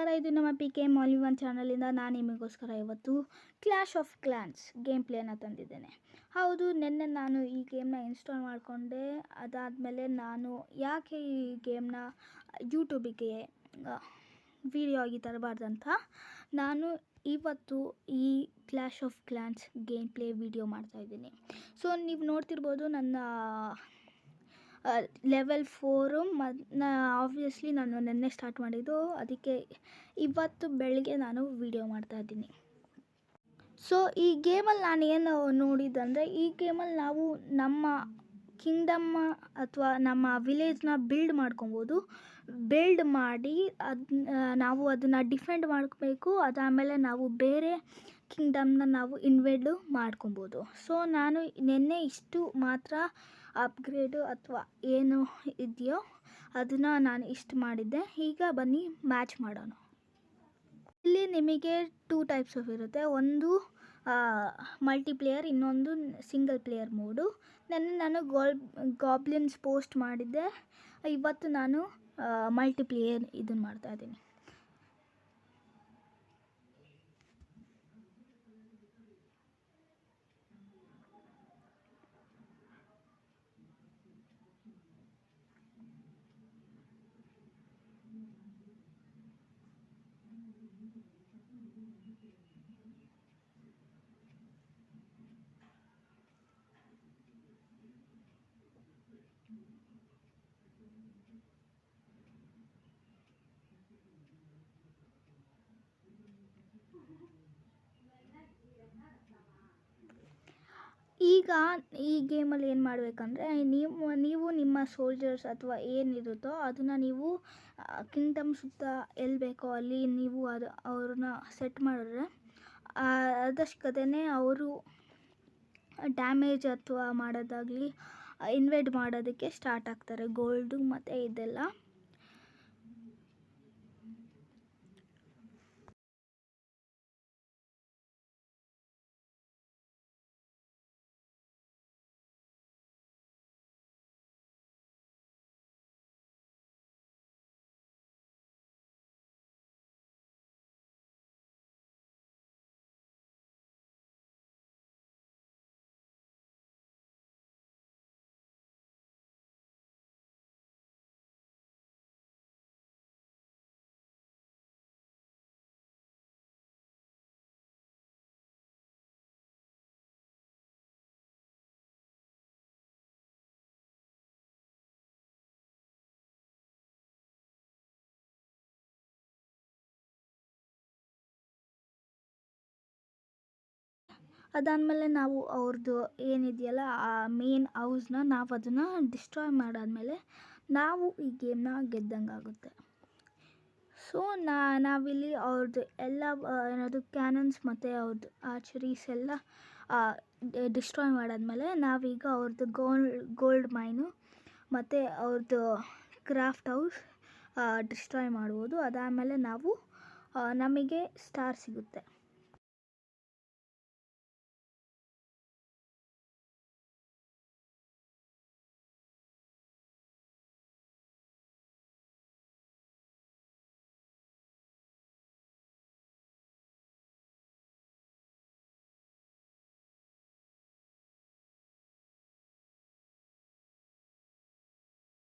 ನಮಸ್ಕಾರ, ಇದು ನಮ್ಮ ಪಿ ಕೆ ಮಾಲಿ ಒನ್ ಚಾನಲಿಂದ ನಾನು ನಿಮಗೋಸ್ಕರ ಇವತ್ತು ಕ್ಲಾಶ್ ಆಫ್ ಕ್ಲಾನ್ಸ್ ಗೇಮ್ ಪ್ಲೇನ ತಂದಿದ್ದೇನೆ. ಹೌದು, ನಿನ್ನೆ ನಾನು ಈ ಗೇಮ್ನ ಇನ್ಸ್ಟಾಲ್ ಮಾಡಿಕೊಂಡೆ. ಅದಾದಮೇಲೆ ನಾನು ಯಾಕೆ ಈ ಗೇಮ್ನ ಯೂಟ್ಯೂಬಿಗೆ ವಿಡಿಯೋ ಆಗಿ ತರಬಾರ್ದಂತ ನಾನು ಇವತ್ತು ಈ clash of clans game play video ಮಾಡ್ತಾಯಿದ್ದೀನಿ. ಸೊ ನೀವು ನೋಡ್ತಿರ್ಬೋದು ನನ್ನ ಲೆವೆಲ್ 4 ಆಬ್ವಿಯಸ್ಲಿ ನಾನು ನೆನ್ನೆ ಸ್ಟಾರ್ಟ್ ಮಾಡಿದ್ದು, ಅದಕ್ಕೆ ಇವತ್ತು ಬೆಳಗ್ಗೆ ನಾನು ವಿಡಿಯೋ ಮಾಡ್ತಾಯಿದ್ದೀನಿ. ಸೊ ಈ ಗೇಮಲ್ಲಿ ನಾನು ಏನು ನೋಡಿದ್ದಂದರೆ, ಈ ಗೇಮಲ್ಲಿ ನಾವು ನಮ್ಮ ಕಿಂಗ್ಡಮ್ಮ ಅಥವಾ ನಮ್ಮ ವಿಲೇಜ್ನ ಬಿಲ್ಡ್ ಮಾಡ್ಕೊಬೋದು. ಬಿಲ್ಡ್ ಮಾಡಿ ನಾವು ಅದನ್ನು ಡಿಫೆಂಡ್ ಮಾಡ್ಕೋಬೇಕು. ಅದಾದಮೇಲೆ ನಾವು ಬೇರೆ ಕಿಂಗ್ಡಮ್ನ ನಾವು ಇನ್ವೇಡ್ ಮಾಡ್ಕೊಬೋದು. ಸೊ ನಾನು ನಿನ್ನೆ ಇಷ್ಟು ಮಾತ್ರ ಅಪ್ಗ್ರೇಡು ಅಥವಾ ಏನು ಇದೆಯೋ ಅದನ್ನು ನಾನು ಇಷ್ಟು ಮಾಡಿದ್ದೆ. ಈಗ ಬನ್ನಿ ಮ್ಯಾಚ್ ಮಾಡೋಣ. ಇಲ್ಲಿ ನಿಮಗೆ 2 ಟೈಪ್ಸ್ ಆಫ್ ಇರುತ್ತೆ. ಒಂದು ಮಲ್ಟಿಪ್ಲೇಯರ್, ಇನ್ನೊಂದು ಸಿಂಗಲ್ ಪ್ಲೇಯರ್ ಮೋಡು. ನಾನು ಗಾಬ್ಲಿನ್ಸ್ ಪೋಸ್ಟ್ ಮಾಡಿದ್ದೆ. ಇವತ್ತು ನಾನು ಮಲ್ಟಿಪ್ಲೇಯರ್ ಇದನ್ನು ಮಾಡ್ತಾಯಿದ್ದೀನಿ. ಈಗ ಈ ಗೇಮಲ್ಲಿ ಏನು ಮಾಡಬೇಕಂದ್ರೆ, ನೀವು ನಿಮ್ಮ ಸೋಲ್ಜರ್ಸ್ ಅಥವಾ ಏನಿರುತ್ತೋ ಅದನ್ನು ನೀವು ಕಿಂಗ್ಡಮ್ ಸುತ್ತ ಎಲ್ಲಿ ಬೇಕೋ ಅಲ್ಲಿ ನೀವು ಅವ್ರನ್ನ ಸೆಟ್ ಮಾಡಿದ್ರೆ ಅದಷ್ಟೇ ಅವರು ಡ್ಯಾಮೇಜ್ ಅಥವಾ ಮಾಡೋದಾಗಲಿ ಇನ್ವೇಡ್ ಮಾಡೋದಕ್ಕೆ ಸ್ಟಾರ್ಟ್ ಆಗ್ತಾರೆ. ಗೋಲ್ಡು ಮತ್ತು ಇದೆಲ್ಲ. ಅದಾದಮೇಲೆ ನಾವು ಅವ್ರದ್ದು ಏನಿದೆಯಲ್ಲ ಆ ಮೇನ್ ಹೌಸ್ನ ನಾವು ಅದನ್ನು ಡಿಸ್ಟ್ರಾಯ್ ಮಾಡಾದಮೇಲೆ ನಾವು ಈ ಗೇಮ್ನ ಗೆದ್ದಂಗೆ ಆಗುತ್ತೆ. ಸೊ ನಾವಿಲ್ಲಿ ಅವ್ರದ್ದು ಎಲ್ಲ ಏನದು ಕ್ಯಾನನ್ಸ್ ಮತ್ತು ಅವ್ರದ್ದು ಆರ್ಚರೀಸ್ ಎಲ್ಲ ಡಿಸ್ಟ್ರಾಯ್ ಮಾಡಾದಮೇಲೆ ನಾವೀಗ ಅವ್ರದ್ದು ಗೋಲ್ಡ್ ಮೈನು ಮತ್ತು ಅವ್ರದ್ದು ಕ್ರಾಫ್ಟ್ ಹೌಸ್ ಡಿಸ್ಟ್ರಾಯ್ ಮಾಡ್ಬೋದು. ಅದಾದಮೇಲೆ ನಮಗೆ ಸ್ಟಾರ್ ಸಿಗುತ್ತೆ.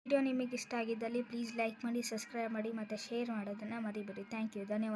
ವಿಡಿಯೋ ನಿಮಗೆ ಇಷ್ಟ ಆಗಿದ್ದಲ್ಲಿ ಪ್ಲೀಸ್ ಲೈಕ್ ಮಾಡಿ, ಸಬ್ಸ್ಕ್ರೈಬ್ ಮಾಡಿ ಮತ್ತು ಶೇರ್ ಮಾಡೋದನ್ನು ಮರಿಬೇಡಿ. ಥ್ಯಾಂಕ್ ಯು, ಧನ್ಯವಾದ.